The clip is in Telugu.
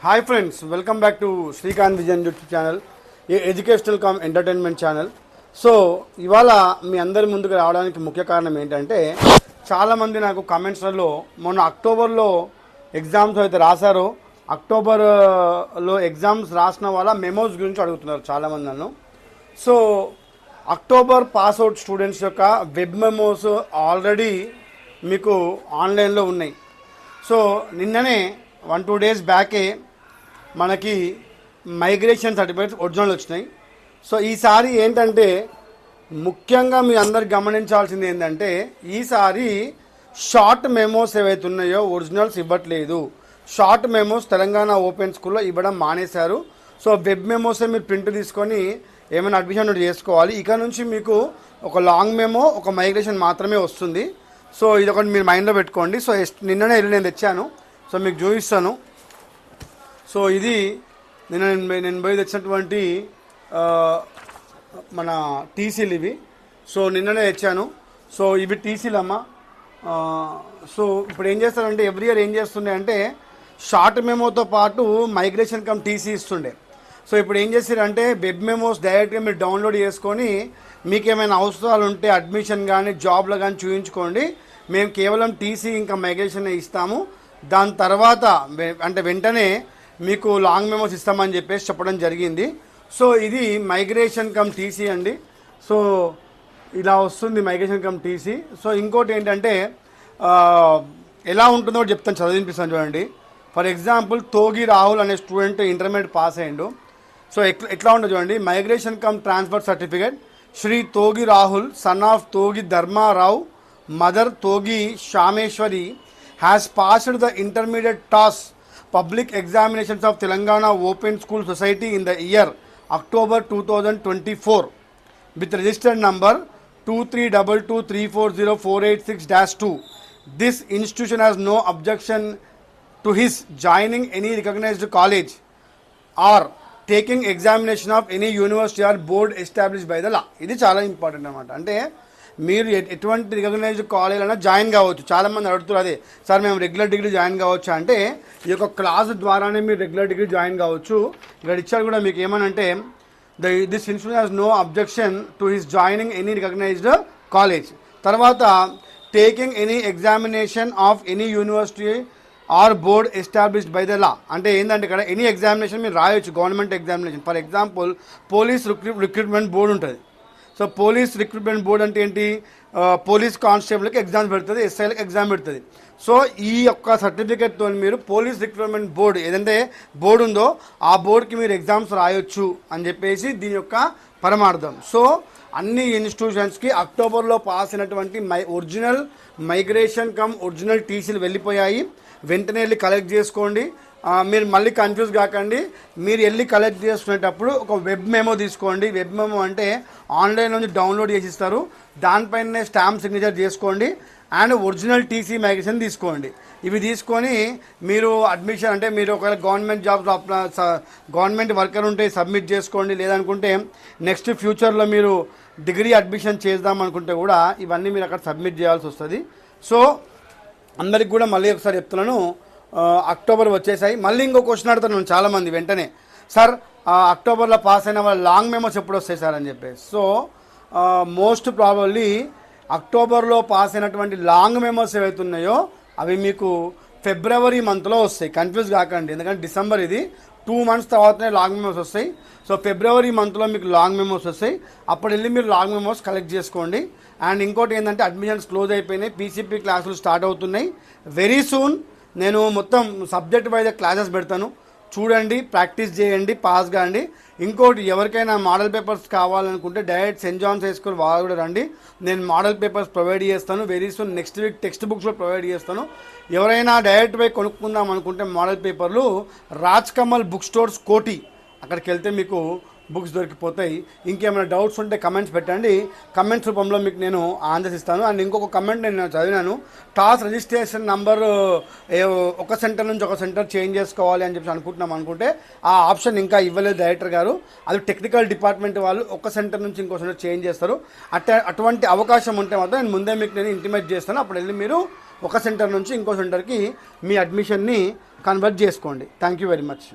Hi friends, welcome back to Srikanth vision YouTube channel, A educational come entertainment channel. So ఇవాళ మీ అందరి ముందుకు రావడానికి ముఖ్య కారణం ఏంటంటే, చాలామంది నాకు కమెంట్స్లలో మొన్న అక్టోబర్లో ఎగ్జామ్స్ అయితే రాశారో, అక్టోబర్లో ఎగ్జామ్స్ రాసిన వాళ్ళ మెమోస్ గురించి అడుగుతున్నారు చాలామంది నన్ను. సో అక్టోబర్ పాస్అవుట్ స్టూడెంట్స్ యొక్క వెబ్ మెమోస్ ఆల్రెడీ మీకు ఆన్లైన్లో ఉన్నాయి. సో నిన్ననే 1-2 days బ్యాకే మనకి మైగ్రేషన్ సర్టిఫికేట్స్ ఒరిజినల్ వచ్చినాయి. సో ఈసారి ఏంటంటే ముఖ్యంగా మీ అందరు గమనించాల్సింది ఏంటంటే, ఈసారి షార్ట్ మెమోస్ ఏవైతే ఉన్నాయో ఒరిజినల్స్ ఇవ్వట్లేదు. షార్ట్ మెమోస్ తెలంగాణ ఓపెన్ స్కూల్లో ఇవ్వడం మానేశారు. సో వెబ్ మెమోసే మీరు ప్రింట్ తీసుకొని ఏమైనా అడ్మిషన్ చేసుకోవాలి. ఇక నుంచి మీకు ఒక లాంగ్ మెమో, ఒక మైగ్రేషన్ మాత్రమే వస్తుంది. సో ఇది ఒకటి మీరు మైండ్లో పెట్టుకోండి. సో నిన్ననే వెళ్ళి నేను తెచ్చాను, సో మీకు చూపిస్తాను. సో ఇది నేను పోయి తెచ్చినటువంటి మన టీసీలు ఇవి. సో నిన్ననే తెచ్చాను. సో ఇవి టీసీలు అమ్మ. సో ఇప్పుడు ఏం చేస్తారంటే, ఎవ్రీ ఇయర్ ఏం చేస్తుండే అంటే షార్ట్ మెమోతో పాటు మైగ్రేషన్ కమ్ టీసీ ఇస్తుండే. సో ఇప్పుడు ఏం చేస్తారంటే వెబ్ మెమోస్ డైరెక్ట్గా మీరు డౌన్లోడ్ చేసుకొని మీకు ఏమైనా అవసరాలు ఉంటే అడ్మిషన్ కానీ జాబ్లో కానీ చూపించుకోండి, మేము కేవలం టీసీ ఇంకా మైగ్రేషన్ ఇస్తాము, దాని తర్వాత అంటే వెంటనే మీకు లాంగ్ మెమోస్ ఇస్తామని చెప్పేసి చెప్పడం జరిగింది. సో ఇది మైగ్రేషన్ కమ్ టీసీ అండి. సో ఇలా వస్తుంది మైగ్రేషన్ కమ్ టీసీ. సో ఇంకోటి ఏంటంటే ఎలా ఉంటుందో చెప్తాను, చదివినిపిస్తాను చూడండి. ఫర్ ఎగ్జాంపుల్ తోగి రాహుల్ అనే స్టూడెంట్ ఇంటర్మీడియట్ పాస్ అయ్యిండు. సో ఎట్లా ఉంటుంది చూడండి. Migration cum transfer certificate Shri Togi Rahul son of Togi Dharmarao mother Togi Sameshwari has passed the intermediate TOS public examinations of Telangana Open School Society in the year October 2024 with registered number 2322340486-2. This institution has no objection to his joining any recognized college or taking examination of any university or board established by the law. ఇది చాలా ఇంపార్టెంట్ అన్నమాట. అంటే మీరు ఎటువంటి రికగ్నైజ్డ్ కాలేజ్ అయినా జాయిన్ కావచ్చు. చాలామంది అడుగుతారు, అదే సార్ మేము రెగ్యులర్ డిగ్రీ జాయిన్ కావచ్చు అంటే, ఈ యొక్క క్లాస్ ద్వారానే మీరు రెగ్యులర్ డిగ్రీ జాయిన్ కావచ్చు. ఇక్కడ ఇచ్చారు కూడా మీకు ఏమనంటే, this institute has no objection to his joining any recognised college. తర్వాత taking any examination of any university or board established by the law. అంటే ఏంటంటే ఇక్కడ ఎనీ ఎగ్జామినేషన్ మీరు రాయొచ్చు, government examination. For example police recruitment board ఉంటుంది. సో పోలీస్ రిక్రూట్మెంట్ బోర్డు అంటే ఏంటి, పోలీస్ కానిస్టేబుల్కి ఎగ్జామ్స్ పెడుతుంది, ఎస్ఐలకు ఎగ్జామ్ పెడుతుంది. సో ఈ యొక్క సర్టిఫికేట్తో మీరు పోలీస్ రిక్రూట్మెంట్ బోర్డు ఏదంటే బోర్డు ఉందో ఆ బోర్డుకి మీరు ఎగ్జామ్స్ రాయొచ్చు అని చెప్పేసి దీని యొక్క పరమార్థం. సో అన్ని ఇన్స్టిట్యూషన్స్కి అక్టోబర్లో పాస్ అయినటువంటి ఒరిజినల్ మైగ్రేషన్ కమ్ ఒరిజినల్ టీసీలు వెళ్ళిపోయాయి. వెంటనే వెళ్ళి కలెక్ట్ చేసుకోండి. మీరు మళ్ళీ కన్ఫ్యూజ్ కాకండి. మీరు వెళ్ళి కలెక్ట్ చేసుకునేటప్పుడు ఒక వెబ్ మెమో తీసుకోండి. వెబ్ మెమో అంటే ఆన్లైన్ నుంచి డౌన్లోడ్ చేసి ఇస్తారు, దానిపైనే స్టాంప్ సిగ్నేచర్ చేసుకోండి అండ్ ఒరిజినల్ టీసీ మైగ్రేషన్ తీసుకోండి. ఇవి తీసుకొని మీరు అడ్మిషన్ అంటే మీరు ఒకవేళ గవర్నమెంట్ జాబ్స్ గవర్నమెంట్ వర్కర్ ఉంటే సబ్మిట్ చేసుకోండి. లేదనుకుంటే నెక్స్ట్ ఫ్యూచర్లో మీరు డిగ్రీ అడ్మిషన్ చేద్దాం అనుకుంటే కూడా ఇవన్నీ మీరు అక్కడ సబ్మిట్ చేయాల్సి వస్తుంది. సో అందరికి కూడా మళ్ళీ ఒకసారి చెప్తున్నాను, అక్టోబర్ వచ్చేసాయి. మళ్ళీ ఇంకో క్వశ్చన్ అడుగుతాను చాలామంది వెంటనే, సార్ అక్టోబర్లో పాస్ అయిన వాళ్ళ లాంగ్ మెమోస్ ఎప్పుడు వస్తాయి సార్ అని చెప్పేసి. సో మోస్ట్ ప్రాబబ్లీ అక్టోబర్లో పాస్ అయినటువంటి లాంగ్ మెమోస్ ఏవైతే ఉన్నాయో అవి మీకు ఫిబ్రవరి మంత్లో వస్తాయి. కన్ఫ్యూజ్ కాకండి, ఎందుకంటే డిసెంబర్ ఇది, 2 months తర్వాతనే లాంగ్ మెమోస్ వస్తాయి. సో ఫిబ్రవరి మంత్లో మీకు లాంగ్ మెమోస్ వస్తాయి. అప్పుడు వెళ్ళి మీరు లాంగ్ మెమోస్ కలెక్ట్ చేసుకోండి. అండ్ ఇంకోటి ఏంటంటే అడ్మిషన్స్ క్లోజ్ అయిపోయినాయి, పీసీపీ క్లాసులు స్టార్ట్ అవుతున్నాయి. వెరీ సూన్ నేను మొత్తం సబ్జెక్ట్ వైజ్ క్లాసెస్ పెడతాను, చూడండి, ప్రాక్టీస్ చేయండి, పాస్ కాండి. ఇంకోటి ఎవరికైనా మోడల్ పేపర్స్ కావాలనుకుంటే direct Saint John's high school వాళ్ళు కూడా రండి, నేను మోడల్ పేపర్స్ ప్రొవైడ్ చేస్తాను. Very soon next week text books కూడా ప్రొవైడ్ చేస్తాను. ఎవరైనా డైరెక్ట్ పోయి కొనుక్కుందాం అనుకుంటే మోడల్ పేపర్లు రాజ్ కమల్ బుక్ స్టోర్స్ కోటి, అక్కడికి వెళ్తే మీకు బుక్స్ దొరికిపోతాయి. ఇంకేమైనా డౌట్స్ ఉంటే కమెంట్స్ పెట్టండి, కమెంట్స్ రూపంలో మీకు నేను ఆన్సర్స్ ఇస్తాను. అండ్ ఇంకొక కమెంట్ నేను చదివినాను, టాస్ రిజిస్ట్రేషన్ నంబర్ ఒక సెంటర్ నుంచి ఒక సెంటర్ చేంజ్ చేసుకోవాలి అని చెప్పి అనుకుంటే ఆ ఆప్షన్ ఇంకా ఇవ్వలేదు డైరెక్టర్ గారు. అది టెక్నికల్ డిపార్ట్మెంట్ వాళ్ళు ఒక సెంటర్ నుంచి ఇంకో సెంటర్ చేంజ్ చేస్తారు. అటువంటి అవకాశం ఉంటే మాత్రం నేను ముందే మీకు ఇంటిమేట్ చేస్తాను. అప్పుడు వెళ్ళి మీరు ఒక సెంటర్ నుంచి ఇంకో సెంటర్కి మీ అడ్మిషన్ని కన్వర్ట్ చేసుకోండి. Thank you very much.